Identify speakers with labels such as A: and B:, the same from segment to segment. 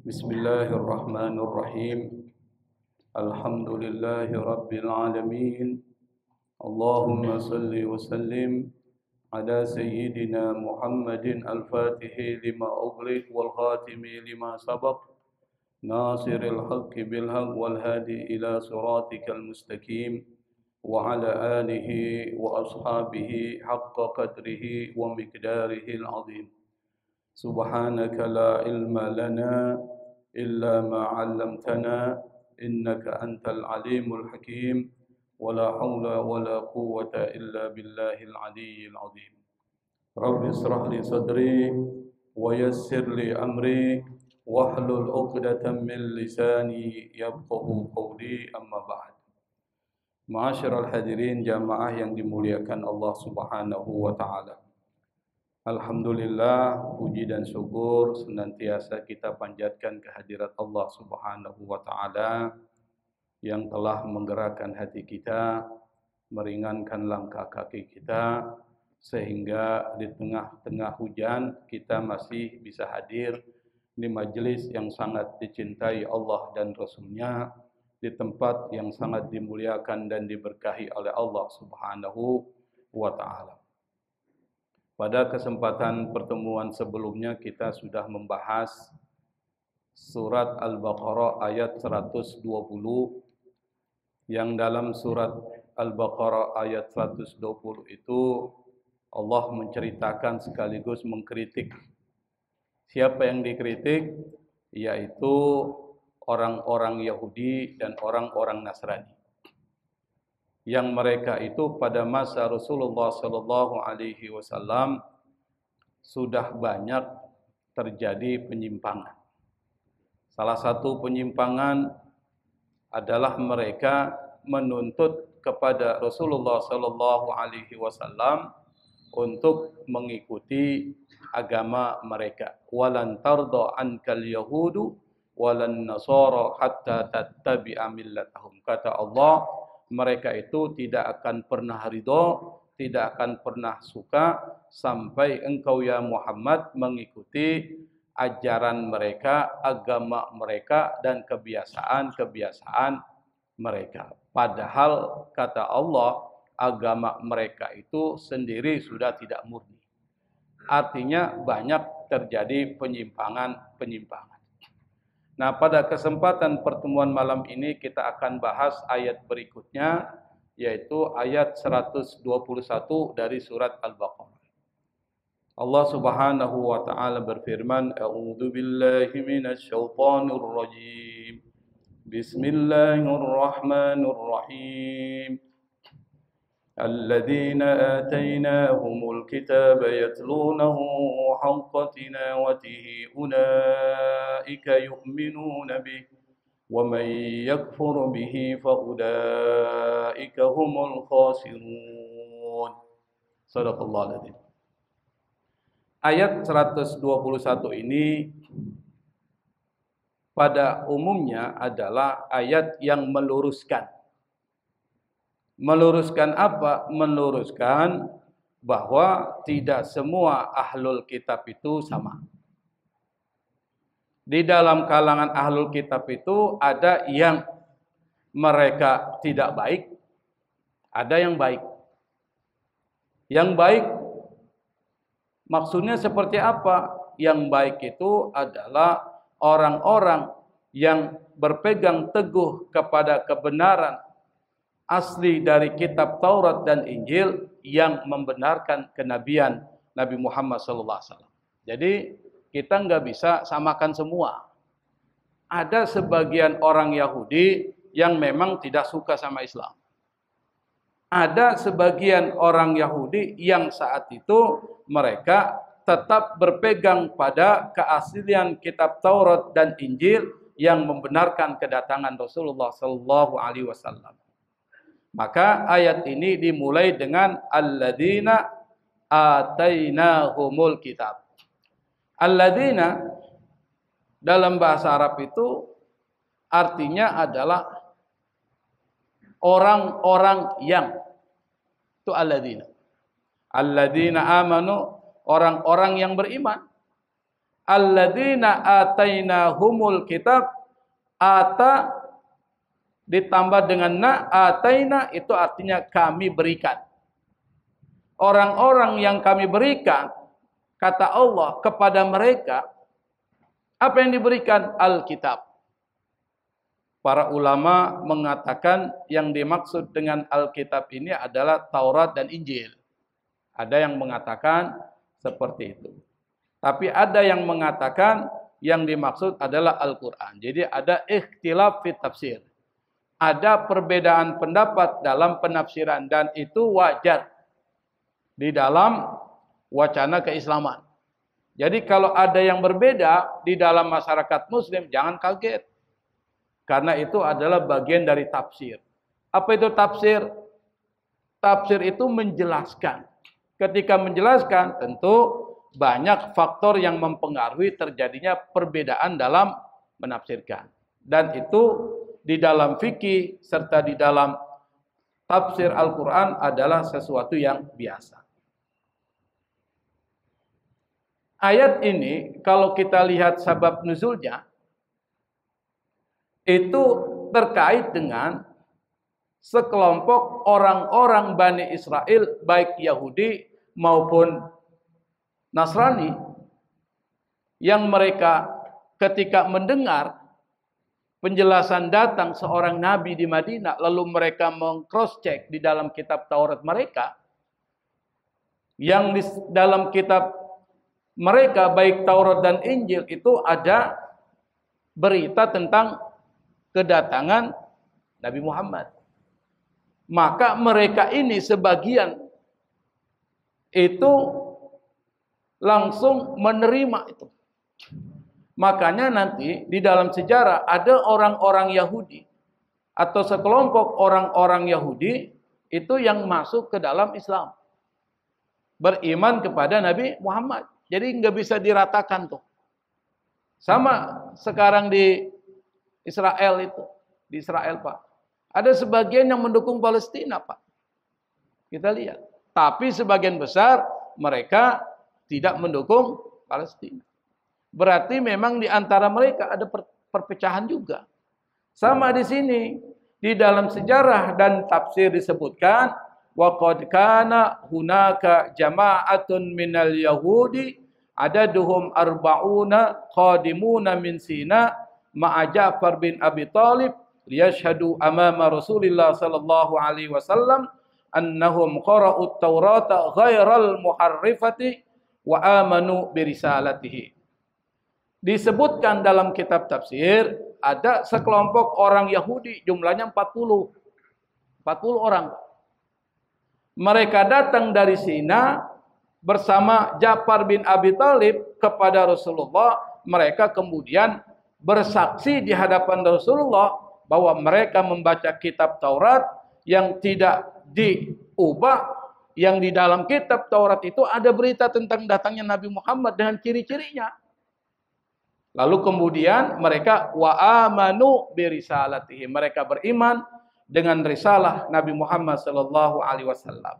A: Bismillahirrahmanirrahim. Alhamdulillahi rabbil alamin. Allahumma salli wa sallim ala sayyidina Muhammadin al-Fatihi lima ughliq wal khatimi lima sabaq, nasiril haqqi bil haqq wal hadi ila siratikal mustaqim, wa ala alihi wa ashabihi haqqa qadrihi wa miqdarihi al-azim. Subhanaka la ilma lana illa ma 'allamtana innaka antal alimul hakim. ولا حول ولا قوة إلا بالله العلي العظيم. رب اشرح لي صدري ويسر لي أمري واحلل عقدة من لساني يفقهوا قولي. أما بعد. Ma'asyiral hadirin jamaah yang dimuliakan Allah Subhanahu wa taala. Alhamdulillah, puji dan syukur senantiasa kita panjatkan kehadirat Allah Subhanahu wa taala yang telah menggerakkan hati kita, meringankan langkah kaki kita, sehingga di tengah-tengah hujan kita masih bisa hadir di majelis yang sangat dicintai Allah dan Rasul-Nya, di tempat yang sangat dimuliakan dan diberkahi oleh Allah Subhanahu wa ta'ala. Pada kesempatan pertemuan sebelumnya kita sudah membahas surat Al-Baqarah ayat 120, yang dalam surat Al-Baqarah ayat 120 itu Allah menceritakan sekaligus mengkritik. Siapa yang dikritik? Yaitu orang-orang Yahudi dan orang-orang Nasrani. Yang mereka itu pada masa Rasulullah sallallahu alaihi wasallam sudah banyak terjadi penyimpangan. Salah satu penyimpangan adalah mereka menuntut kepada Rasulullah sallallahu alaihi wasallam untuk mengikuti agama mereka. Walan tarda ankal yahudu walan nasara hatta tattabi'a millatahum. Kata Allah, mereka itu tidak akan pernah ridha, tidak akan pernah suka sampai engkau ya Muhammad mengikuti ajaran mereka, agama mereka, dan kebiasaan-kebiasaan mereka. Padahal kata Allah, agama mereka itu sendiri sudah tidak murni. Artinya banyak terjadi penyimpangan. Nah, pada kesempatan pertemuan malam ini kita akan bahas ayat berikutnya, yaitu ayat 121 dari surat Al-Baqarah. Allah Subhanahu wa taala berfirman, A'udzu billahi minasy syaithanir rajim. Bismillahirrahmanirrahim. Alladzina atainahumul kitaba yatlunahu haqqa tilawatihi ulaika yu'minuna bihi wa man yakfur bihi fa ulaika humul khasirun. Shadaqallahul adzim. Ayat 121 ini pada umumnya adalah ayat yang meluruskan. Meluruskan apa? Meluruskan bahwa tidak semua ahlul kitab itu sama. Di dalam kalangan ahlul kitab itu ada yang mereka tidak baik, ada yang baik. Yang baik maksudnya seperti apa? Yang baik itu adalah orang-orang yang berpegang teguh kepada kebenaran asli dari kitab Taurat dan Injil yang membenarkan kenabian Nabi Muhammad SAW. Jadi kita nggak bisa samakan semua. Ada sebagian orang Yahudi yang memang tidak suka sama Islam. Ada sebagian orang Yahudi yang saat itu mereka tetap berpegang pada keaslian kitab Taurat dan Injil yang membenarkan kedatangan Rasulullah SAW. Maka ayat ini dimulai dengan alladzina atainahumul kitab. Alladzina dalam bahasa Arab itu artinya adalah orang-orang yang. Itu alladzina. Alladzina amanu, orang-orang yang beriman. alladzina atainahumul kitab, ata ditambah dengan na, ataina itu artinya kami berikan. Orang-orang yang kami berikan, kata Allah kepada mereka, apa yang diberikan? Alkitab. Para ulama mengatakan yang dimaksud dengan Alkitab ini adalah Taurat dan Injil. Ada yang mengatakan seperti itu. Tapi ada yang mengatakan yang dimaksud adalah Al-Quran. Jadi ada ikhtilaf fit tafsir. Ada perbedaan pendapat dalam penafsiran dan itu wajar di dalam wacana keislaman. Jadi kalau ada yang berbeda di dalam masyarakat muslim, jangan kaget. Karena itu adalah bagian dari tafsir. Apa itu tafsir? Tafsir itu menjelaskan. Ketika menjelaskan, tentu banyak faktor yang mempengaruhi terjadinya perbedaan dalam menafsirkan. Dan itu di dalam fikih serta di dalam tafsir Al-Quran adalah sesuatu yang biasa. Ayat ini kalau kita lihat sabab nuzulnya itu terkait dengan sekelompok orang-orang Bani Israel baik Yahudi maupun Nasrani yang mereka ketika mendengar penjelasan datang seorang nabi di Madinah lalu mereka meng-cross check di dalam kitab Taurat mereka yang di dalam kitab mereka baik Taurat dan Injil itu ada berita tentang kedatangan Nabi Muhammad. Maka mereka ini sebagian itu langsung menerima itu. Makanya nanti di dalam sejarah ada orang-orang Yahudi atau sekelompok orang-orang Yahudi itu yang masuk ke dalam Islam. Beriman kepada Nabi Muhammad. Jadi nggak bisa diratakan tuh. Sama sekarang di Israel itu. Di Israel Pak. Ada sebagian yang mendukung Palestina Pak. Kita lihat. Tapi sebagian besar mereka tidak mendukung Palestina. Berarti memang di antara mereka ada perpecahan juga. Sama di sini. Di dalam sejarah dan tafsir disebutkan. وَقَدْ كَانَ هُنَاكَ جَمَاعَةٌ مِنَ الْيَهُودِ عَدَدُهُمْ 40 قَادِمُونَ مِنْ سِينَاءَ مَعَ جَعْفَرَ بِنْ أَبِي طَالِبٍ لِيَشْهَدُوا أَمَامَ رَسُولِ اللَّهِ صَلَّى اللَّهُ عَلَيْهِ وَسَلَّمَ أَنَّهُمْ قَرَأُوا التَّوْرَاةَ غَيْرَ الْمُحَرِّفَةِ وَآمَنُوا بِرِسَالَتِهِ. Disebutkan dalam kitab tafsir ada sekelompok orang Yahudi jumlahnya 40 orang. Mereka datang dari Sina bersama Ja'far bin Abi Thalib kepada Rasulullah. Mereka kemudian bersaksi di hadapan Rasulullah bahwa mereka membaca kitab Taurat yang tidak diubah. Yang di dalam kitab Taurat itu ada berita tentang datangnya Nabi Muhammad dengan ciri-cirinya. Lalu kemudian mereka wa amanu birisalatihi. Mereka beriman dengan risalah Nabi Muhammad sallallahu alaihi wasallam.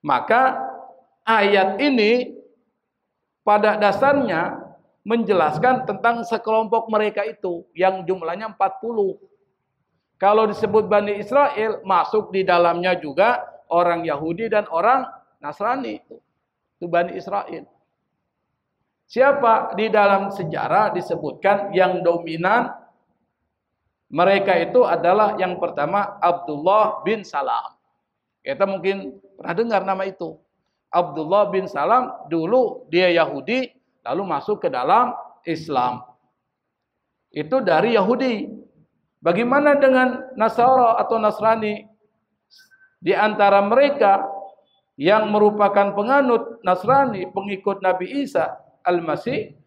A: Maka ayat ini pada dasarnya menjelaskan tentang sekelompok mereka itu yang jumlahnya 40. Kalau disebut Bani Israel masuk di dalamnya juga orang Yahudi dan orang Nasrani itu Bani Israel. Siapa di dalam sejarah disebutkan yang dominan mereka itu adalah yang pertama Abdullah bin Salam. Kita mungkin pernah dengar nama itu. Abdullah bin Salam dulu dia Yahudi lalu masuk ke dalam Islam. Itu dari Yahudi. Bagaimana dengan Nasara atau Nasrani? Di antara mereka yang merupakan penganut Nasrani, pengikut Nabi Isa Al-Masih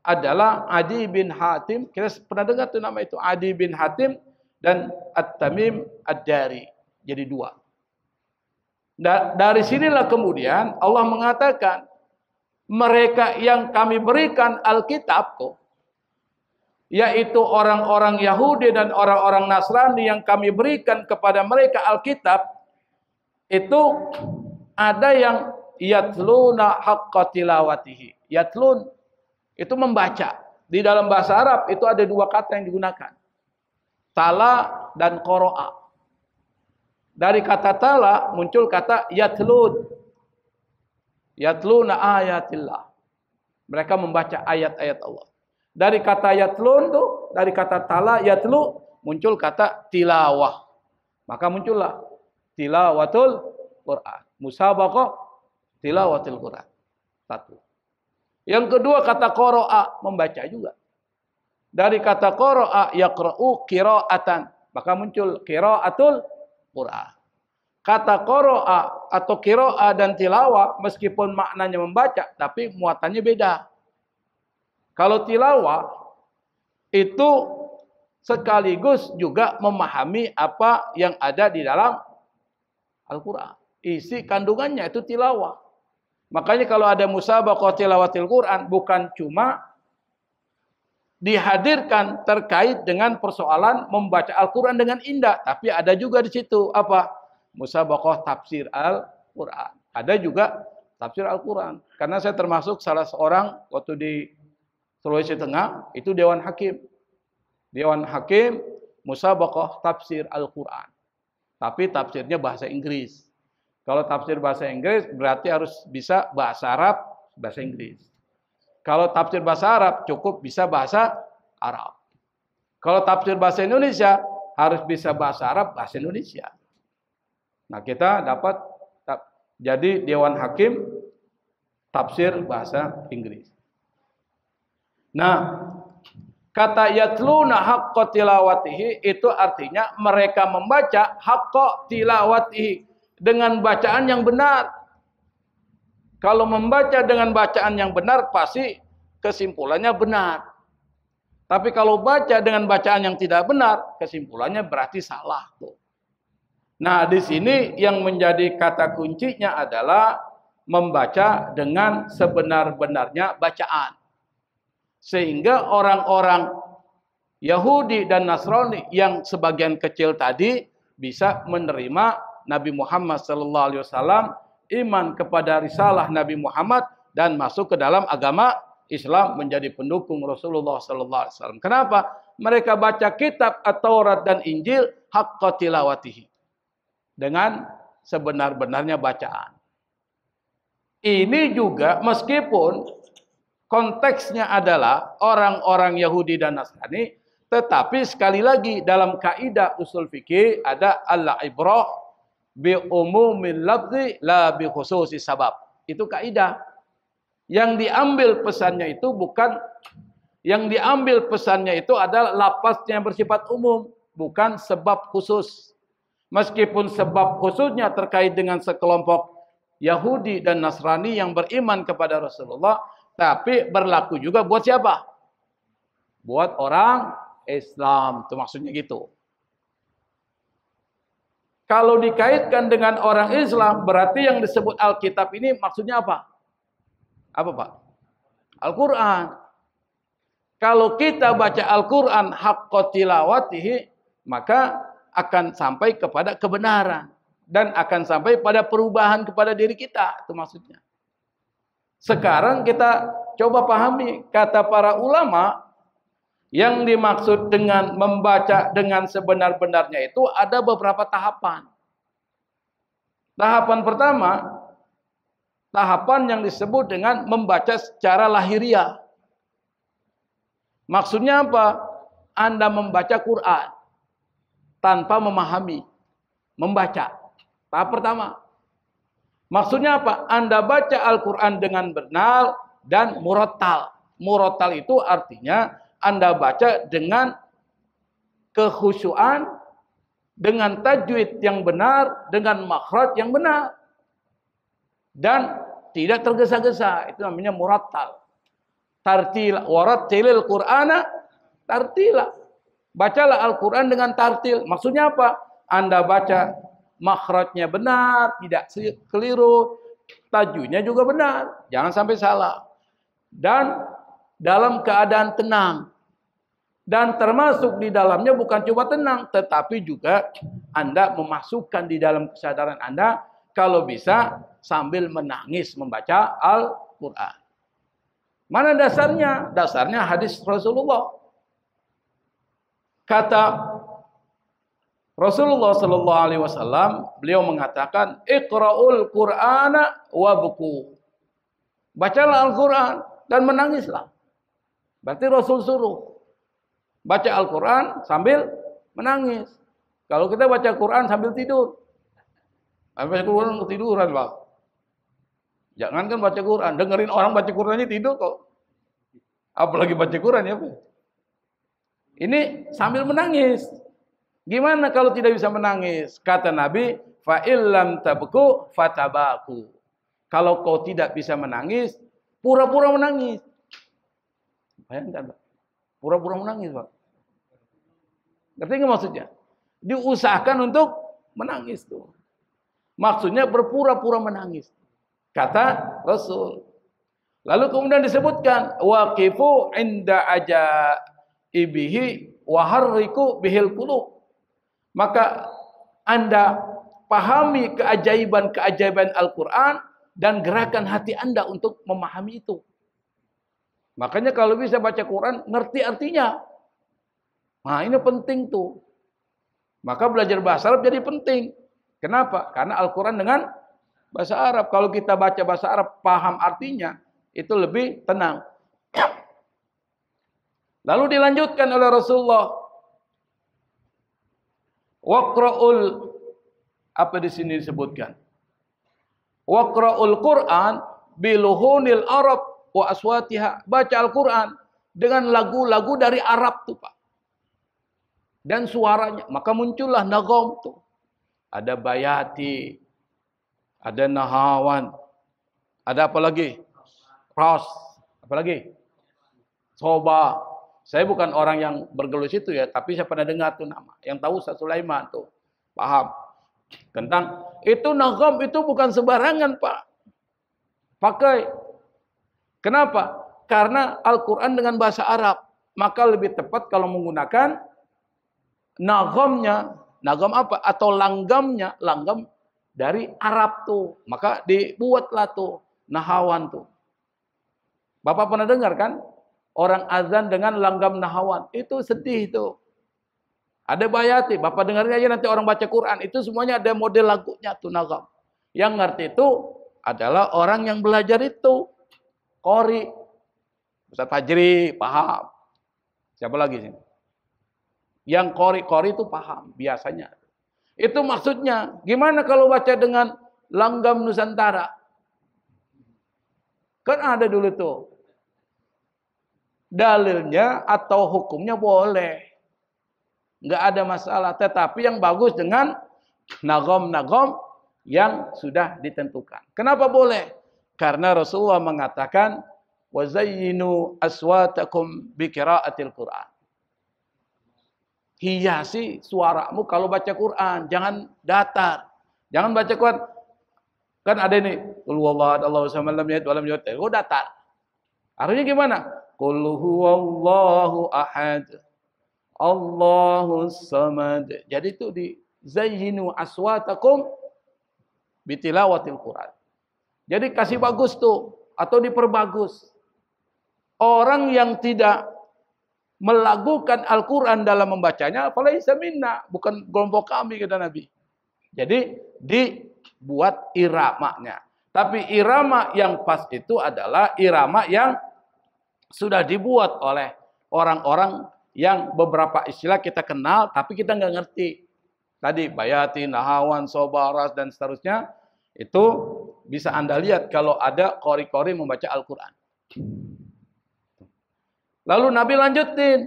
A: adalah Adi bin Hatim. Kita pernah dengar tuh nama itu. Adi bin Hatim dan At-Tamim Ad-Dari. Jadi dua. Dari sinilah kemudian Allah mengatakan mereka yang kami berikan Alkitab tuh, yaitu orang-orang Yahudi dan orang-orang Nasrani yang kami berikan kepada mereka Alkitab, itu ada yang yatluna haqqa tilawatihi. Yatlun itu membaca. Di dalam bahasa Arab itu ada dua kata yang digunakan. Tala dan qara'a. Dari kata tala muncul kata yatlun. Yatluna ayatillah. Mereka membaca ayat-ayat Allah. Dari kata yatlun tuh, dari kata tala yatlu muncul kata tilawah. Maka muncullah tilawatul Quran. Musabaqah tilawatul Quran. Satu. Yang kedua kata qara'a, membaca juga. Dari kata qara'a yaqra'u qira'atan, maka muncul qira'atul Quran. Kata qara'a atau qira'ah dan tilawah meskipun maknanya membaca, tapi muatannya beda. Kalau tilawah itu sekaligus juga memahami apa yang ada di dalam Al-Quran. Isi kandungannya itu tilawah. Makanya kalau ada musabaqah tilawatil Quran, bukan cuma dihadirkan terkait dengan persoalan membaca Al-Quran dengan indah, tapi ada juga di situ apa? Musabaqah tafsir Al-Quran. Ada juga tafsir Al-Quran. Karena saya termasuk salah seorang waktu di Sulawesi Tengah, itu Dewan Hakim. Dewan Hakim musabaqah tafsir Al-Quran. Tapi tafsirnya bahasa Inggris. Kalau tafsir bahasa Inggris berarti harus bisa bahasa Arab, bahasa Inggris. Kalau tafsir bahasa Arab cukup bisa bahasa Arab. Kalau tafsir bahasa Indonesia harus bisa bahasa Arab, bahasa Indonesia. Nah, kita dapat jadi Dewan Hakim tafsir bahasa Inggris. Nah, kata yatluna haqqa tilawatihi itu artinya mereka membaca haqqa tilawatihi dengan bacaan yang benar. Kalau membaca dengan bacaan yang benar pasti kesimpulannya benar. Tapi kalau baca dengan bacaan yang tidak benar, kesimpulannya berarti salah tuh. Nah, di sini yang menjadi kata kuncinya adalah membaca dengan sebenar-benarnya bacaan. Sehingga orang-orang Yahudi dan Nasrani yang sebagian kecil tadi bisa menerima Nabi Muhammad SAW, iman kepada risalah Nabi Muhammad dan masuk ke dalam agama Islam menjadi pendukung Rasulullah SAW. Kenapa? Mereka baca kitab At-Taurat dan Injil haqqa tilawatihi, dengan sebenar-benarnya bacaan. Ini juga meskipun konteksnya adalah orang-orang Yahudi dan Nasrani, tetapi sekali lagi dalam kaidah usul fikih ada al-ibrah bi umumil lafzi la bi khususi sabab. Itu kaidah. Yang diambil pesannya itu bukan, yang diambil pesannya itu adalah lafaznya yang bersifat umum, bukan sebab khusus. Meskipun sebab khususnya terkait dengan sekelompok Yahudi dan Nasrani yang beriman kepada Rasulullah, tapi berlaku juga buat siapa? Buat orang Islam. Itu maksudnya gitu. Kalau dikaitkan dengan orang Islam, berarti yang disebut Alkitab ini maksudnya apa? Apa Pak? Al-Quran. Kalau kita baca Al-Quran haqqa tilawatihi, maka akan sampai kepada kebenaran. Dan akan sampai pada perubahan kepada diri kita. Itu maksudnya. Sekarang kita coba pahami kata para ulama yang dimaksud dengan membaca dengan sebenar-benarnya itu ada beberapa tahapan. Tahapan pertama, tahapan yang disebut dengan membaca secara lahiriah. Maksudnya apa? Anda membaca Quran tanpa memahami, membaca. Tahap pertama. Maksudnya apa? Anda baca Al-Quran dengan benar dan murattal. Murattal itu artinya Anda baca dengan kekhusyuan, dengan tajwid yang benar, dengan makhraj yang benar. Dan tidak tergesa-gesa. Itu namanya murattal. Tartil, warattilil Qur'ana tartila. Bacalah Al-Quran dengan tartil. Maksudnya apa? Anda baca makhrajnya benar, tidak keliru, tajwidnya juga benar, jangan sampai salah. Dan dalam keadaan tenang. Dan termasuk di dalamnya bukan cuma tenang, tetapi juga Anda memasukkan di dalam kesadaran Anda, kalau bisa sambil menangis membaca Al-Quran. Mana dasarnya? Dasarnya hadis Rasulullah. Kata Rasulullah sallallahu alaihi wasallam, beliau mengatakan, "Iqra'ul Qur'ana wabku." Bacalah Al-Qur'an dan menangislah. Berarti Rasul suruh baca Al-Qur'an sambil menangis. Kalau kita baca Quran sambil tidur, sambil Quran ketiduran, Pak. Jangan kan baca Quran, dengerin orang baca Quran aja tidur kok. Apalagi baca Quran ya, Pak. Ini sambil menangis. Gimana kalau tidak bisa menangis? Kata Nabi, fa illam tabku fatabaku. Kalau kau tidak bisa menangis, pura-pura menangis. Bayangkan, Pak. Pura-pura menangis, Pak. Ngerti nggak maksudnya? Diusahakan untuk menangis tuh. Maksudnya berpura-pura menangis. Kata Rasul. Lalu kemudian disebutkan, waqifu inda ajaibihi wa harriku bihil qulub. Maka Anda pahami keajaiban-keajaiban Al-Quran dan gerakan hati Anda untuk memahami itu. Makanya kalau bisa baca Quran, ngerti artinya. Nah ini penting tuh. Maka belajar bahasa Arab jadi penting. Kenapa? Karena Al-Quran dengan bahasa Arab. Kalau kita baca bahasa Arab, paham artinya, itu lebih tenang. Lalu dilanjutkan oleh Rasulullah. Waqra'ul, apa di sini disebutkan? Waqra'ul Qur'an biluhunil Arab wa aswatiha. Baca Al-Quran dengan lagu-lagu dari Arab tuh, Pak. Dan suaranya, maka muncullah nagom tuh. Ada bayati, ada nahawan, ada apa lagi? Ras, apa lagi? Soba. Saya bukan orang yang bergelut itu ya, tapi saya pernah dengar tuh nama. Yang tahu Ustaz Sulaiman tuh, paham. Tentang itu nagom itu bukan sembarangan, Pak. Pakai. Kenapa? Karena Al-Quran dengan bahasa Arab. Maka lebih tepat kalau menggunakan nagomnya. Nagom apa? Atau langgamnya. Langgam dari Arab tuh. Maka dibuatlah tuh nahawan tuh. Bapak pernah dengar kan? Orang azan dengan langgam nahawan. Itu sedih itu. Ada bayati. Bapak dengarin aja nanti orang baca Quran. Itu semuanya ada model lagunya tuh nagam. Yang ngerti itu adalah orang yang belajar itu. Qori. Ustaz Fajri paham. Siapa lagi sini? Yang qori itu paham biasanya. Itu maksudnya. Gimana kalau baca dengan langgam Nusantara? Kan ada dulu tuh. Dalilnya atau hukumnya boleh. Nggak ada masalah. Tetapi yang bagus dengan nagom-nagom yang sudah ditentukan. Kenapa boleh? Karena Rasulullah mengatakan, وَزَيِّنُوا أَسْوَاتَكُمْ بِقِرَاءَةِ Qur'an. Hiasi suaramu kalau baca Quran. Jangan datar. Jangan baca Quran. Kan ada ini. Qul huwallahu Allahu samad lam yalid wa lam yulad. Oh datar. Artinya gimana? Qul huwallahu ahad. Allahus samad. Jadi itu di zayyinu aswatakum bitilawatil Quran. Jadi kasih bagus tuh atau diperbagus. Orang yang tidak melakukan Al-Quran dalam membacanya, falaisa minna, bukan kelompok kami kata Nabi. Jadi dibuat iramanya. Tapi irama yang pas itu adalah irama yang sudah dibuat oleh orang-orang yang beberapa istilah kita kenal, tapi kita nggak ngerti. Tadi bayati, nahawan, sobaras, dan seterusnya. Itu bisa Anda lihat kalau ada qori-qori membaca Al-Quran. Lalu Nabi lanjutin.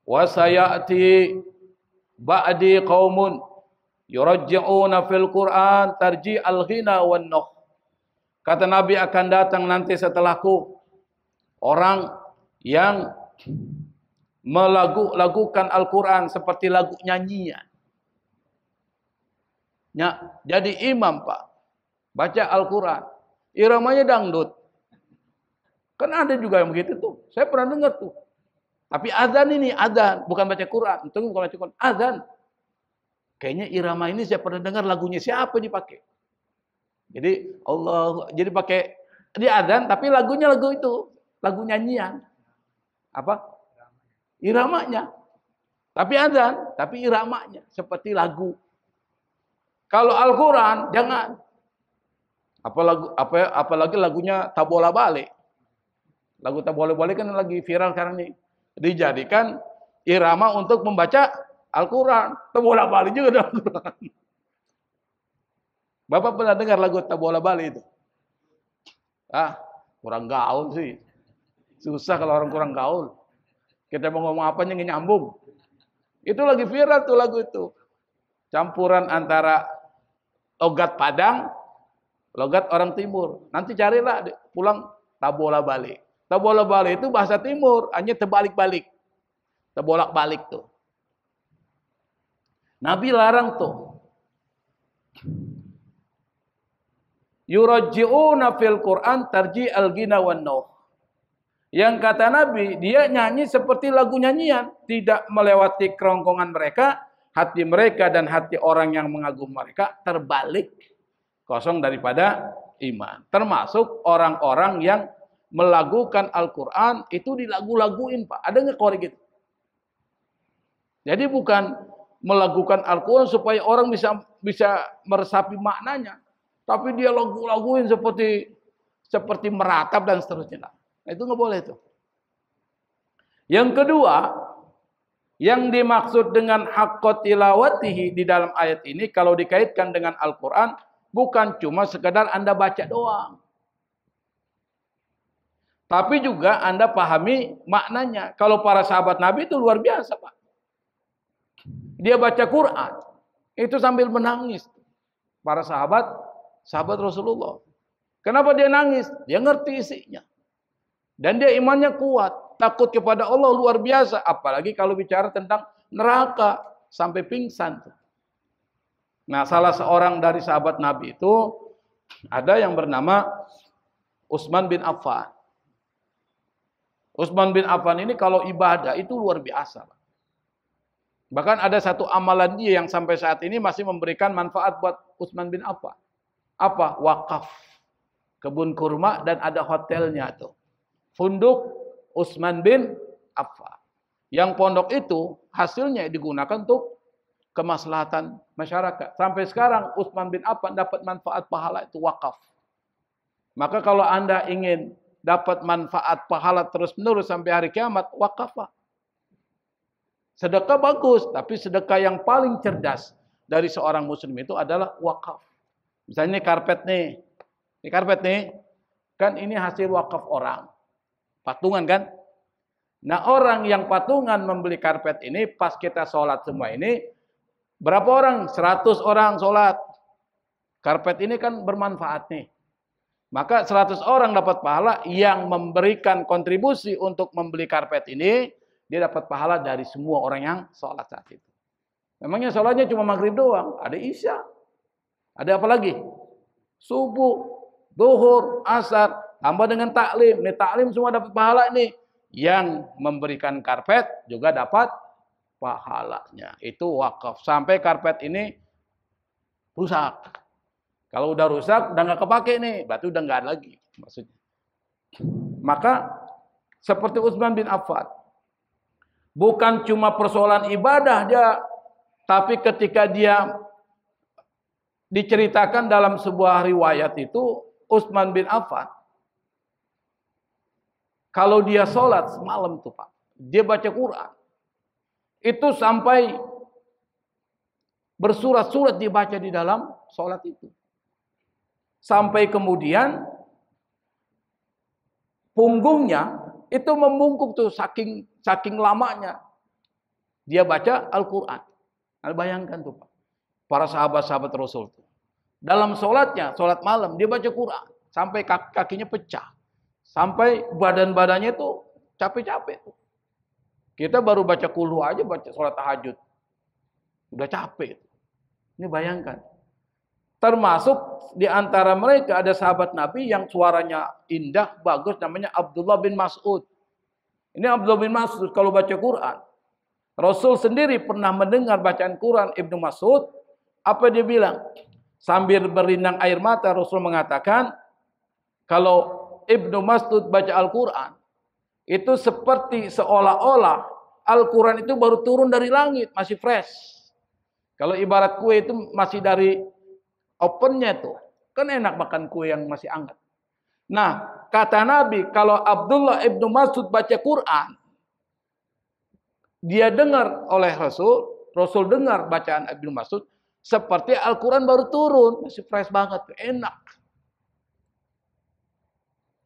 A: Wasayati ba'di qaumun yurajji'una fil Qur'an tarji al-ghina wan nuh. Kata Nabi akan datang nanti setelahku orang yang melakukan Al-Quran seperti lagu nyanyian. Ya, jadi imam Pak. Baca Al-Quran. Iramanya dangdut. Kan ada juga yang begitu tuh. Saya pernah dengar tuh. Tapi azan ini, azan. Bukan baca Quran. Itu bukan baca Quran. Azan. Kayaknya irama ini saya pernah dengar lagunya siapa dipakai. Jadi Allah, jadi pakai dia azan tapi lagunya lagu itu. lagu nyanyian. Apa? Iramanya. Tapi azan, tapi iramanya seperti lagu. Kalau Al-Quran jangan. Apalagi lagunya Tabola Bale. Lagu Tabola Bale kan lagi viral sekarang nih. Dijadikan irama untuk membaca Al-Quran. Tabola Bale juga ada Al-Quran. Bapak pernah dengar lagu Tabola Bale itu? Kurang gaul sih. Susah kalau orang kurang gaul. Kita mau ngomong apanya nggak nyambung. Itu lagi viral tuh lagu itu. Campuran antara logat Padang, logat orang Timur. Nanti carilah pulang Tabola Bale. Tabola Bale itu bahasa Timur, hanya terbalik-balik. Terbolak-balik tuh. Nabi larang tuh. Yurajji'una fil Quran tarji al-ghina wan nauh. Yang kata Nabi, dia nyanyi seperti lagu nyanyian, tidak melewati kerongkongan mereka, hati mereka dan hati orang yang mengagumi mereka terbalik, kosong daripada iman. Termasuk orang-orang yang melagukan Al-Quran itu dilagu-laguin, Pak. Ada nggak korek gitu? Jadi bukan melagukan Al-Quran supaya orang bisa meresapi maknanya, tapi dia lagu-laguin seperti meratap dan seterusnya. Itu nggak boleh itu. Yang kedua, yang dimaksud dengan haqqo tilawatihi di dalam ayat ini kalau dikaitkan dengan Al-Quran bukan cuma sekedar Anda baca doang. Tapi juga Anda pahami maknanya. Kalau para sahabat Nabi itu luar biasa, Pak. Dia baca Quran itu sambil menangis. Para sahabat Rasulullah. Kenapa dia nangis? Dia ngerti isinya. Dan dia imannya kuat, takut kepada Allah luar biasa. Apalagi kalau bicara tentang neraka, sampai pingsan. Nah, salah seorang dari sahabat Nabi itu, ada yang bernama Utsman bin Affan. Utsman bin Affan ini kalau ibadah itu luar biasa. Bahkan ada satu amalan dia yang sampai saat ini masih memberikan manfaat buat Utsman bin Affan. Apa? Wakaf. Kebun kurma dan ada hotelnya tuh. Funduk Utsman bin Affan. Yang pondok itu hasilnya digunakan untuk kemaslahatan masyarakat. Sampai sekarang Utsman bin Affan dapat manfaat pahala itu wakaf. Maka kalau Anda ingin dapat manfaat pahala terus-menerus sampai hari kiamat, wakaf. Sedekah bagus, tapi sedekah yang paling cerdas dari seorang muslim itu adalah wakaf. Misalnya karpet nih. Ini karpet nih, kan ini hasil wakaf orang. Patungan kan? Nah, orang yang patungan membeli karpet ini pas kita sholat semua ini, berapa orang? 100 orang sholat. Karpet ini kan bermanfaat nih. Maka 100 orang dapat pahala yang memberikan kontribusi untuk membeli karpet ini, dia dapat pahala dari semua orang yang sholat saat itu. Memangnya sholatnya cuma maghrib doang, ada isya. Ada apa lagi? Subuh, zuhur, asar. Tambah dengan taklim. Nih taklim semua dapat pahala nih. Yang memberikan karpet juga dapat pahalanya. Itu wakaf. Sampai karpet ini rusak. Kalau udah rusak, udah nggak kepake nih. Berarti udah nggak ada lagi. Maksudnya. Maka seperti Utsman bin Affan. Bukan cuma persoalan ibadah dia. Tapi ketika dia diceritakan dalam sebuah riwayat itu, Utsman bin Affan. Kalau dia sholat semalam tuh Pak, dia baca Quran. Itu sampai bersurat-surat dibaca di dalam sholat itu. Sampai kemudian punggungnya itu membungkuk tuh saking lamanya. Dia baca Al-Quran. Nah, bayangkan tuh Pak, para sahabat-sahabat Rasul tuh. Dalam sholatnya, sholat malam, dia baca Quran. Sampai kakinya pecah. Sampai badan-badannya tuh capek-capek tuh. Kita baru baca kulhu aja, baca sholat tahajud. Udah capek. Ini bayangkan. Termasuk di antara mereka ada sahabat Nabi yang suaranya indah, bagus, namanya Abdullah bin Mas'ud. Ini Abdullah bin Mas'ud kalau baca Quran. Rasul sendiri pernah mendengar bacaan Quran Ibnu Mas'ud. Apa dia bilang? Sambil berlinang air mata Rasul mengatakan, kalau Ibnu Mas'ud baca Al-Quran, itu seperti seolah-olah Al-Quran itu baru turun dari langit, masih fresh. Kalau ibarat kue itu masih dari opennya tuh, kan enak makan kue yang masih hangat. Nah, kata Nabi, kalau Abdullah ibnu Mas'ud baca Quran, dia dengar oleh Rasul, Rasul dengar bacaan Ibnu Mas'ud, seperti Al-Quran baru turun, masih fresh banget, enak.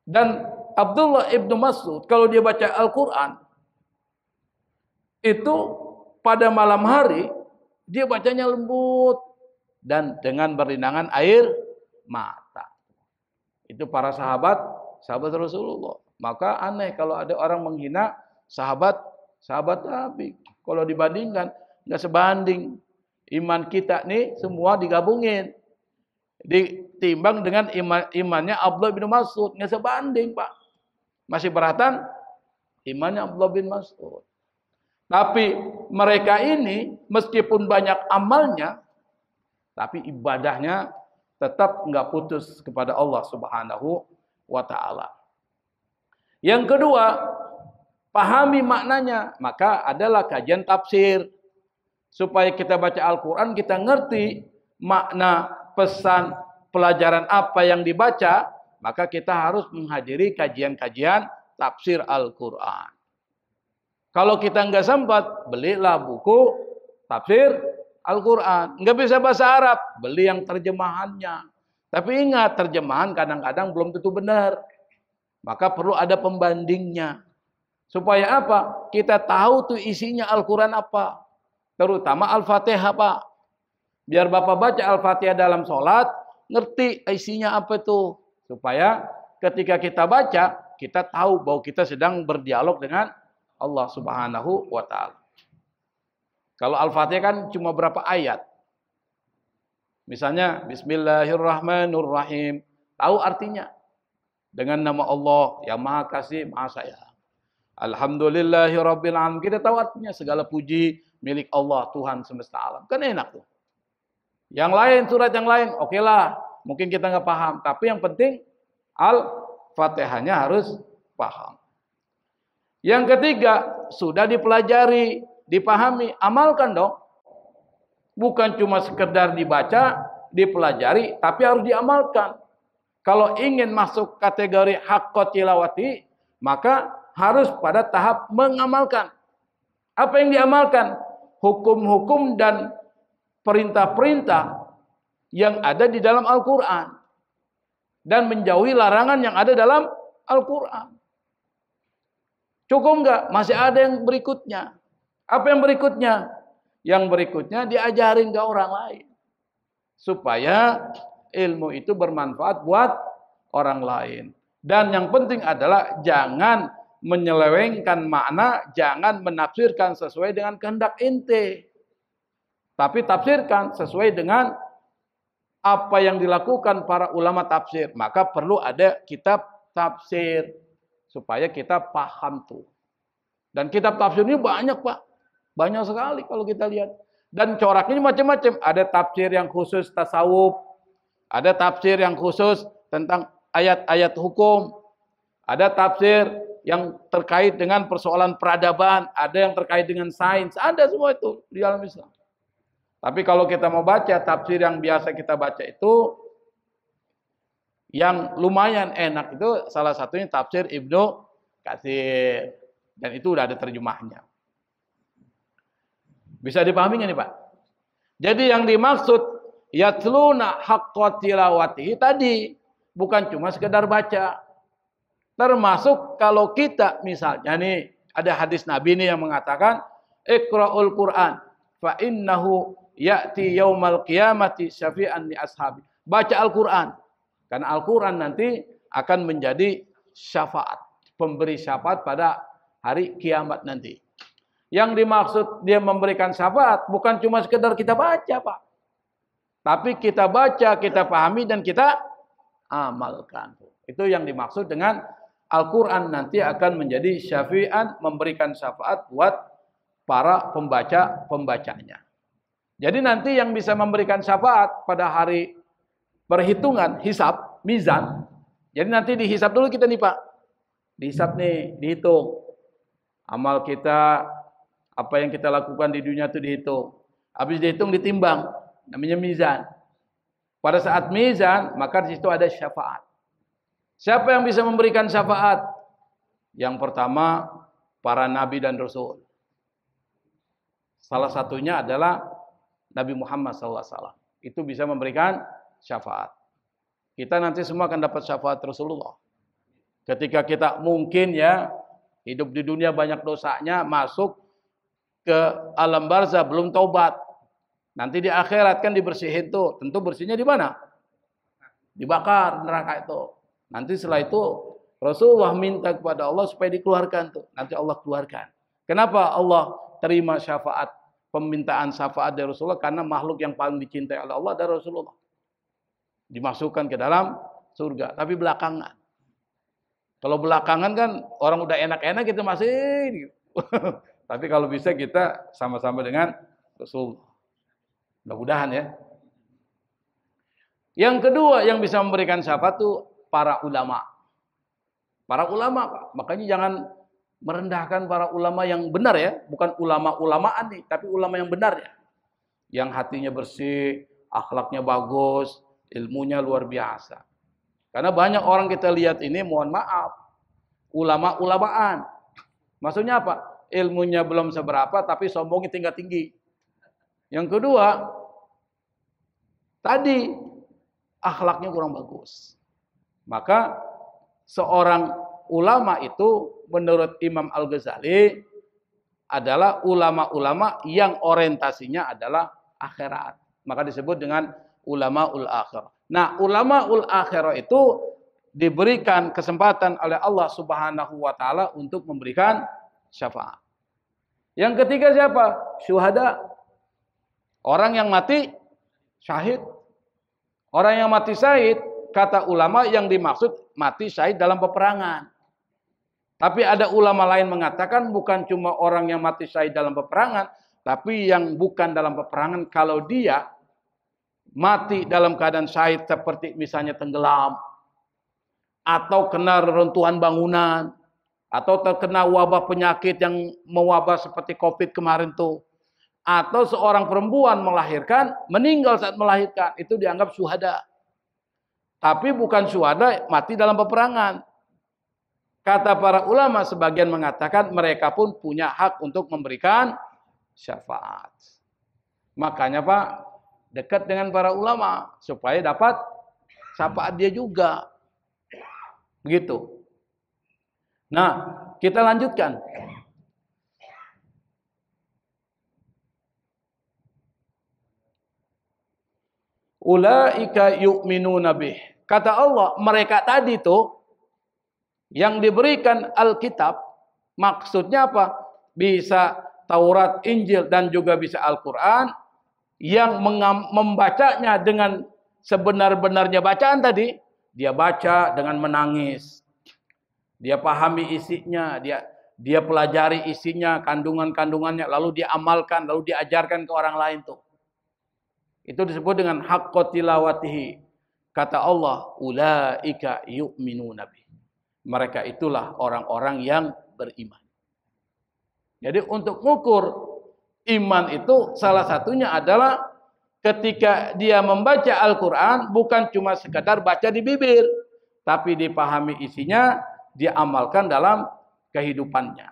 A: Dan Abdullah ibnu Mas'ud, kalau dia baca Al-Quran, itu pada malam hari, dia bacanya lembut, dan dengan berlinangan air mata. Itu para sahabat Rasulullah. Maka aneh kalau ada orang menghina sahabat Nabi. Kalau dibandingkan, nggak sebanding. Iman kita nih semua digabungin. Ditimbang dengan imannya Abdullah bin Mas'ud. Nggak sebanding, Pak. Masih beratan imannya Abdullah bin Mas'ud. Tapi mereka ini meskipun banyak amalnya, tapi ibadahnya tetap nggak putus kepada Allah Subhanahu wa Ta'ala. Yang kedua, pahami maknanya. Maka adalah kajian tafsir. Supaya kita baca Al-Quran, kita ngerti makna, pesan, pelajaran apa yang dibaca, maka kita harus menghadiri kajian-kajian tafsir Al-Quran. Kalau kita nggak sempat, belilah buku tafsir Al-Quran. Nggak bisa bahasa Arab, beli yang terjemahannya. Tapi ingat, terjemahan kadang-kadang belum tentu benar. Maka perlu ada pembandingnya. Supaya apa? Kita tahu tuh isinya Al-Quran apa. Terutama Al-Fatihah, Pak. Biar Bapak baca Al-Fatihah dalam sholat, ngerti isinya apa tuh. Supaya ketika kita baca, kita tahu bahwa kita sedang berdialog dengan Allah Subhanahu wa Ta'ala. Kalau Al-Fatihah kan cuma berapa ayat. Misalnya Bismillahirrahmanirrahim. Tahu artinya. Dengan nama Allah yang Maha Kasih, Maha Sayang. Alhamdulillahirabbil alamin. Kita tahu artinya, segala puji milik Allah, Tuhan semesta alam. Kan enak tuh. Yang lain, surat yang lain, oke lah. Mungkin kita nggak paham. Tapi yang penting Al-Fatihahnya harus paham. Yang ketiga, sudah dipelajari, dipahami, amalkan dong. Bukan cuma sekedar dibaca, dipelajari, tapi harus diamalkan. Kalau ingin masuk kategori haqqat tilawati, maka harus pada tahap mengamalkan. Apa yang diamalkan? Hukum-hukum dan perintah-perintah yang ada di dalam Al-Quran. Dan menjauhi larangan yang ada dalam Al-Quran. Cukup nggak? Masih ada yang berikutnya. Apa yang berikutnya? Yang berikutnya diajarin ke orang lain. Supaya ilmu itu bermanfaat buat orang lain. Dan yang penting adalah jangan menyelewengkan makna, jangan menafsirkan sesuai dengan kehendak ente. Tapi tafsirkan sesuai dengan apa yang dilakukan para ulama tafsir. Maka perlu ada kitab tafsir. Supaya kita paham tuh. Dan kitab tafsir ini banyak, Pak. Banyak sekali kalau kita lihat. Dan coraknya macam-macam. Ada tafsir yang khusus tasawuf. Ada tafsir yang khusus tentang ayat-ayat hukum. Ada tafsir yang terkait dengan persoalan peradaban. Ada yang terkait dengan sains. Ada semua itu di dalam Islam. Tapi kalau kita mau baca tafsir yang biasa kita baca itu, yang lumayan enak itu salah satunya tafsir Ibnu Katsir. Dan itu udah ada terjemahnya. Bisa dipahami nggak nih, Pak? Jadi yang dimaksud yatluna haqqa tilawatihi tadi bukan cuma sekedar baca. Termasuk kalau kita misalnya nih ada hadis Nabi nih yang mengatakan Iqra'ul Qur'an fa innahu ya'ti yaumal qiyamati syafi'an li ashabi. Baca Al-Qur'an. Karena Al-Quran nanti akan menjadi syafaat. Pemberi syafaat pada hari kiamat nanti. Yang dimaksud dia memberikan syafaat bukan cuma sekedar kita baca, Pak. Tapi kita baca, kita pahami, dan kita amalkan. Itu yang dimaksud dengan Al-Quran nanti akan menjadi syafi'an, memberikan syafaat buat para pembacanya. Jadi nanti yang bisa memberikan syafaat pada hari perhitungan, hisab, mizan. Jadi nanti dihisab dulu kita nih, Pak. Dihisab nih, dihitung. Amal kita, apa yang kita lakukan di dunia itu dihitung. Habis dihitung ditimbang, namanya mizan. Pada saat mizan, maka di situ ada syafaat. Siapa yang bisa memberikan syafaat? Yang pertama, para nabi dan rasul. Salah satunya adalah Nabi Muhammad SAW. Itu bisa memberikan syafaat. Kita nanti semua akan dapat syafaat Rasulullah. Ketika kita mungkin ya hidup di dunia banyak dosanya, masuk ke alam barzah belum taubat. Nanti di akhirat kan dibersihin tuh. Tentu bersihnya di mana? Dibakar neraka itu. Nanti setelah itu Rasulullah minta kepada Allah supaya dikeluarkan tuh. Nanti Allah keluarkan. Kenapa Allah terima syafaat, permintaan syafaat dari Rasulullah? Karena makhluk yang paling dicintai oleh Allah adalah Rasulullah. Dimasukkan ke dalam surga. Tapi belakangan. Kalau belakangan kan orang udah enak-enak kita masih gitu. Tapi kalau bisa kita sama-sama dengan Rasulullah. Mudah-mudahan ya. Yang kedua yang bisa memberikan syafaat itu para ulama. Para ulama, Pak. Makanya jangan merendahkan para ulama yang benar ya. Bukan ulama-ulamaan nih, tapi ulama yang benar ya. Yang hatinya bersih, akhlaknya bagus, ilmunya luar biasa. Karena banyak orang kita lihat ini, mohon maaf, ulama-ulamaan. Maksudnya apa? Ilmunya belum seberapa, tapi sombongnya tinggi-tinggi. Yang kedua, tadi akhlaknya kurang bagus. Maka seorang ulama itu menurut Imam Al-Ghazali adalah ulama-ulama yang orientasinya adalah akhirat. Maka disebut dengan ulamaul akhirah. Nah, ulamaul akhirah itu diberikan kesempatan oleh Allah Subhanahu wa taala untuk memberikan syafaat. Yang ketiga siapa? Syuhada. Orang yang mati syahid. Orang yang mati syahid, kata ulama yang dimaksud mati syahid dalam peperangan. Tapi ada ulama lain mengatakan bukan cuma orang yang mati syahid dalam peperangan, tapi yang bukan dalam peperangan kalau dia mati dalam keadaan syahid seperti misalnya tenggelam, atau kena reruntuhan bangunan, atau terkena wabah penyakit yang mewabah seperti COVID kemarin tuh. Atau seorang perempuan melahirkan, meninggal saat melahirkan, itu dianggap syuhada. Tapi bukan syuhada mati dalam peperangan. Kata para ulama, sebagian mengatakan mereka pun punya hak untuk memberikan syafaat. Makanya Pak, dekat dengan para ulama supaya dapat syafaat dia juga. Begitu. Nah, kita lanjutkan. Ulaika yu'minuna bih. Kata Allah, mereka tadi tuh yang diberikan Alkitab, maksudnya apa? Bisa Taurat, Injil dan juga bisa Al-Qur'an yang membacanya dengan sebenar-benarnya bacaan tadi, dia baca dengan menangis. Dia pahami isinya, dia pelajari isinya, kandungan-kandungannya, lalu dia amalkan, lalu diajarkan ke orang lain tuh. Itu disebut dengan haqqo tilawatihi. Kata Allah, ulaika yu'minuna bih. Mereka itulah orang-orang yang beriman. Jadi untuk mengukur iman itu salah satunya adalah ketika dia membaca Al-Quran bukan cuma sekadar baca di bibir, tapi dipahami isinya, dia amalkan dalam kehidupannya.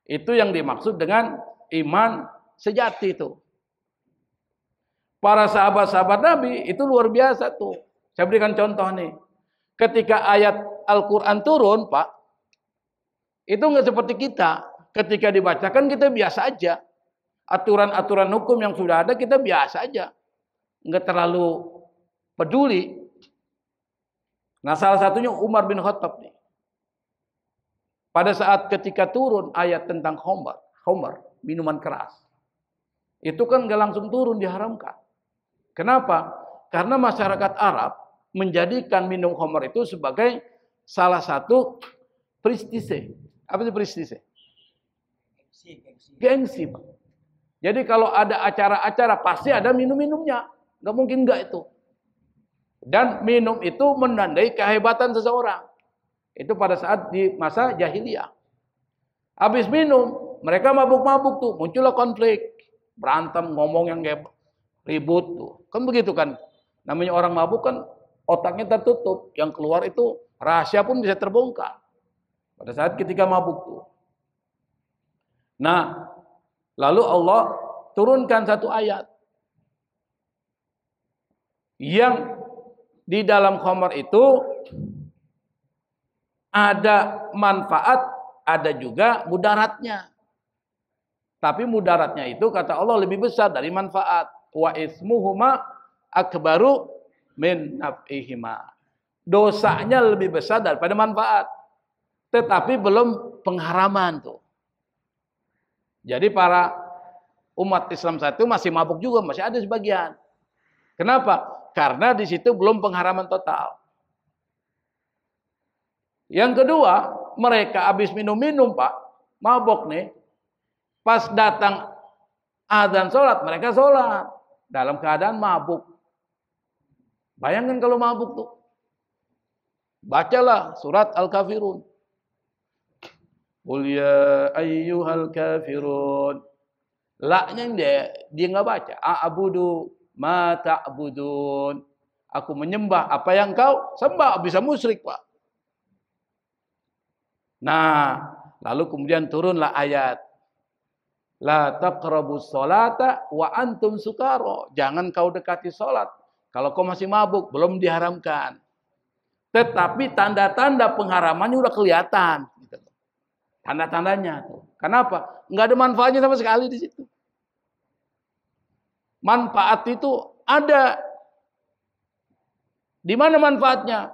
A: Itu yang dimaksud dengan iman sejati itu. Para sahabat-sahabat Nabi itu luar biasa tuh. Saya berikan contoh nih. Ketika ayat Al-Quran turun, Pak, itu nggak seperti kita. Ketika dibacakan kita biasa aja. Aturan-aturan hukum yang sudah ada kita biasa aja. Nggak terlalu peduli. Nah, salah satunya Umar bin Khattab nih. Pada saat ketika turun ayat tentang khamar, minuman keras. Itu kan nggak langsung turun, diharamkan. Kenapa? Karena masyarakat Arab menjadikan minum khamar itu sebagai salah satu prestise. Apa itu prestise? Gengsi, Pak. Jadi kalau ada acara-acara pasti ada minum-minumnya. Nggak mungkin nggak itu. Dan minum itu menandai kehebatan seseorang. Itu pada saat di masa jahiliyah. Habis minum, mereka mabuk-mabuk tuh, muncullah konflik, berantem, ngomong yang kayak ribut tuh. Kan begitu kan. Namanya orang mabuk kan otaknya tertutup, yang keluar itu rahasia pun bisa terbongkar. Pada saat ketika mabuk tuh. Nah, lalu Allah turunkan satu ayat yang di dalam khamar itu ada manfaat, ada juga mudaratnya. Tapi mudaratnya itu kata Allah lebih besar dari manfaat. Wa ismuhuma akbaru min naf'ihima. Dosanya lebih besar daripada manfaat. Tetapi belum pengharaman tuh. Jadi para umat Islam satu masih mabuk juga, masih ada sebagian. Kenapa? Karena di situ belum pengharaman total. Yang kedua, mereka habis minum-minum, Pak, mabok nih. Pas datang azan sholat, mereka sholat dalam keadaan mabuk. Bayangkan kalau mabuk tuh. Bacalah surat Al-Kafirun. Qul ya ayyuhal kafirun. La-nya dia nggak baca. A'budu ma ta'budun. Aku menyembah apa yang kau sembah. Bisa musyrik, Pak. Nah, lalu kemudian turunlah ayat. La taqrabus sholata wa antum sukara. Jangan kau dekati sholat kalau kau masih mabuk, belum diharamkan. Tetapi tanda-tanda pengharamannya udah kelihatan. Tanda-tandanya tuh. Kenapa? Nggak ada manfaatnya sama sekali di situ. Manfaat itu ada. Di mana manfaatnya?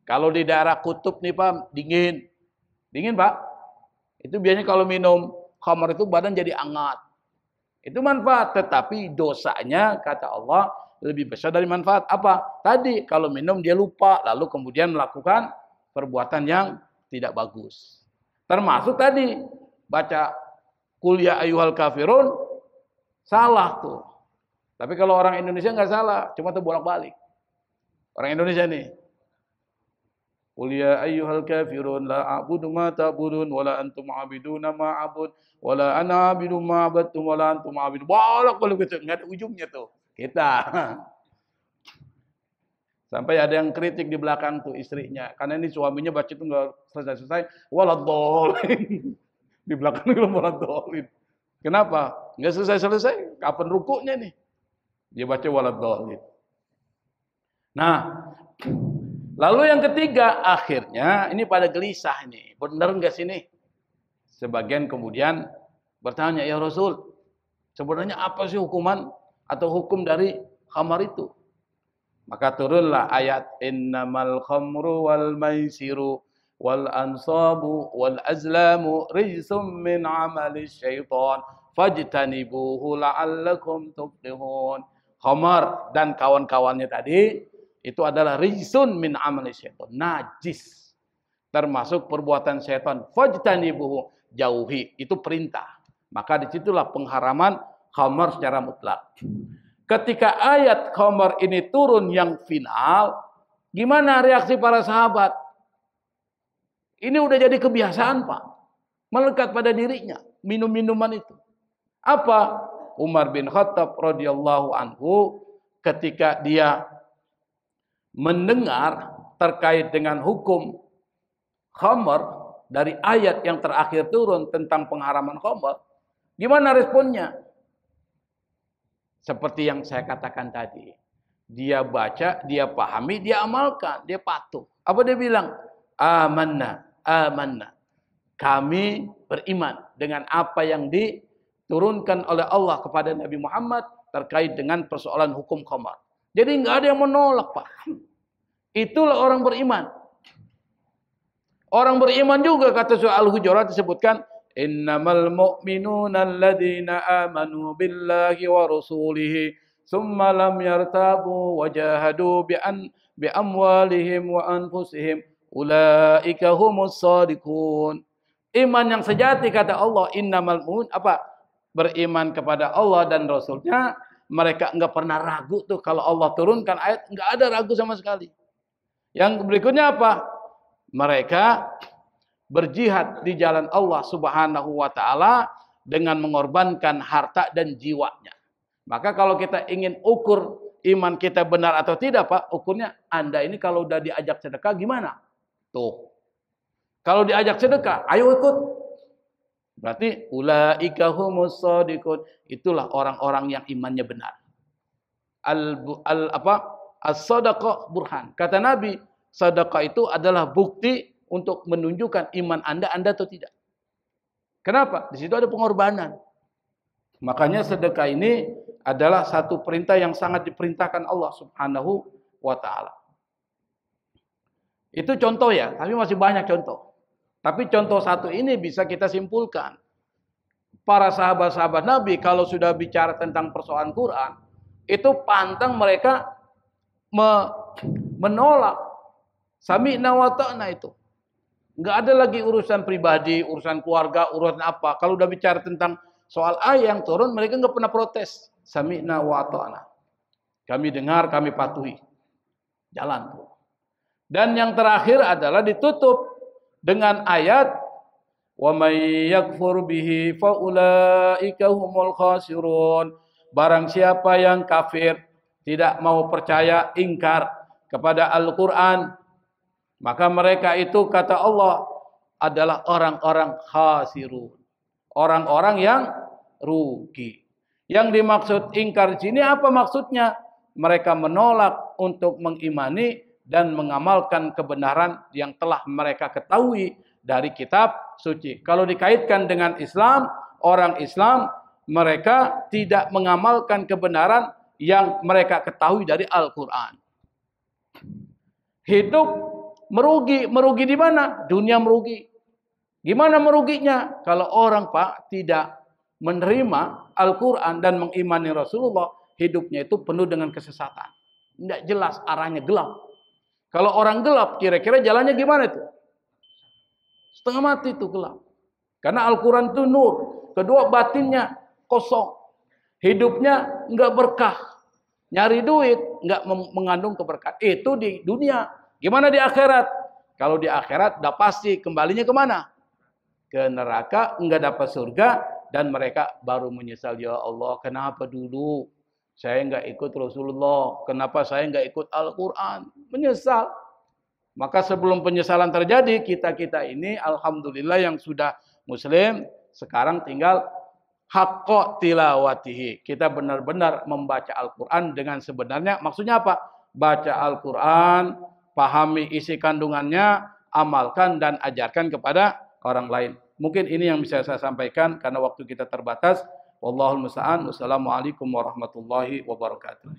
A: Kalau di daerah kutub nih Pak, dingin. Dingin Pak. Itu biasanya kalau minum khamar itu badan jadi hangat. Itu manfaat. Tetapi dosanya kata Allah lebih besar dari manfaat. Apa? Tadi kalau minum dia lupa. Lalu kemudian melakukan perbuatan yang tidak bagus. Termasuk tadi baca Qul ya ayyuhal kafirun salah tuh. Tapi kalau orang Indonesia nggak salah, cuma tuh bolak-balik. Orang Indonesia nih. Qul ya ayyuhal kafirun la a'budu ma ta'budun wala antum 'abiduna ma 'abud wala ana 'abidu ma 'abadtum wala antum 'abidun. Bolak-balik gitu, enggak ada ujungnya tuh. Kita. Sampai ada yang kritik di belakang tuh istrinya. Karena ini suaminya baca itu nggak selesai-selesai. Waladhdallin. Di belakang itu waladhdallin. Kenapa? Nggak selesai-selesai. Kapan rukuknya nih? Dia baca waladhdallin. Nah, lalu yang ketiga akhirnya ini pada gelisah nih. Benar nggak sih nih? Sebagian kemudian bertanya, ya Rasul, sebenarnya apa sih hukuman atau hukum dari khamar itu? Maka turunlah ayat innamal khamru wal maisiru wal ansabu wal azlamu rijsum min amali syaitan fajtanibuhu la'allakum tuflihun. Khamar dan kawan-kawannya tadi itu adalah rijsun min amali syaitan, najis. Termasuk perbuatan syaitan. Fajtanibuhu, jauhi, itu perintah. Maka disitulah pengharaman khamar secara mutlak. Ketika ayat khamar ini turun yang final, gimana reaksi para sahabat? Ini udah jadi kebiasaan, Pak. Melekat pada dirinya, minum-minuman itu. Apa? Umar bin Khattab radhiyallahu anhu ketika dia mendengar terkait dengan hukum khamar dari ayat yang terakhir turun tentang pengharaman khamar, gimana responnya? Seperti yang saya katakan tadi. Dia baca, dia pahami, dia amalkan, dia patuh. Apa dia bilang? Amanna, amanna. Kami beriman dengan apa yang diturunkan oleh Allah kepada Nabi Muhammad terkait dengan persoalan hukum khamar. Jadi nggak ada yang menolak, Pak. Itulah orang beriman. Orang beriman juga kata surah Al-Hujurat disebutkan innamal mu'minuna alladzina amanu billahi wa rasulihi summa lam yartabu wa jahadu bi amwalihim wa anfusihim ulaika humus shadiqun. Iman yang sejati kata Allah innamal mu'min apa? Beriman kepada Allah dan Rasulnya, mereka enggak pernah ragu tuh kalau Allah turunkan ayat, enggak ada ragu sama sekali. Yang berikutnya apa? Mereka berjihad di jalan Allah Subhanahu wa taala dengan mengorbankan harta dan jiwanya. Maka kalau kita ingin ukur iman kita benar atau tidak, Pak, ukurnya Anda ini kalau udah diajak sedekah gimana? Tuh. Kalau diajak sedekah, ayo ikut. Berarti ulaika humus shadiqun. Itulah orang-orang yang imannya benar. As-sadaqah burhan. Kata Nabi, sedekah itu adalah bukti untuk menunjukkan iman Anda atau tidak. Kenapa? Di situ ada pengorbanan. Makanya sedekah ini adalah satu perintah yang sangat diperintahkan Allah Subhanahu wa taala. Itu contoh ya, tapi masih banyak contoh. Tapi contoh satu ini bisa kita simpulkan. Para sahabat-sahabat Nabi kalau sudah bicara tentang persoalan Quran, itu pantang mereka menolak. Sami'na wa ta'na itu. Enggak ada lagi urusan pribadi, urusan keluarga, urusan apa. Kalau udah bicara tentang soal ayat yang turun, mereka enggak pernah protes. Sami'na wa ta'na. Kami dengar, kami patuhi. Jalan. Dan yang terakhir adalah ditutup dengan ayat wa may yakfur bihi fa ulaika humul khasirun. Barang siapa yang kafir, tidak mau percaya, ingkar kepada Al-Qur'an, maka mereka itu kata Allah adalah orang-orang khasirun. Orang-orang yang rugi. Yang dimaksud ingkar di sini apa maksudnya? Mereka menolak untuk mengimani dan mengamalkan kebenaran yang telah mereka ketahui dari kitab suci. Kalau dikaitkan dengan Islam, orang Islam mereka tidak mengamalkan kebenaran yang mereka ketahui dari Al-Quran. Hidup merugi. Merugi di mana? Dunia merugi. Gimana meruginya? Kalau orang, Pak, tidak menerima Al-Quran dan mengimani Rasulullah, hidupnya itu penuh dengan kesesatan. Tidak jelas, arahnya gelap. Kalau orang gelap, kira-kira jalannya gimana itu? Setengah mati itu gelap. Karena Al-Quran itu nur. Kedua, batinnya kosong. Hidupnya enggak berkah. Nyari duit enggak mengandung keberkahan. Itu di dunia. Gimana di akhirat? Kalau di akhirat udah pasti kembalinya kemana? Ke neraka, enggak dapat surga. Dan mereka baru menyesal. Ya Allah, kenapa dulu saya enggak ikut Rasulullah? Kenapa saya enggak ikut Al-Quran? Menyesal. Maka sebelum penyesalan terjadi, kita-kita ini alhamdulillah yang sudah muslim, sekarang tinggal haqqa tilawatihi. Kita benar-benar membaca Al-Quran dengan sebenarnya. Maksudnya apa? Baca Al-Quran, pahami isi kandungannya, amalkan dan ajarkan kepada orang lain. Mungkin ini yang bisa saya sampaikan karena waktu kita terbatas. Wallahul musta'an. Wassalamualaikum warahmatullahi wabarakatuh.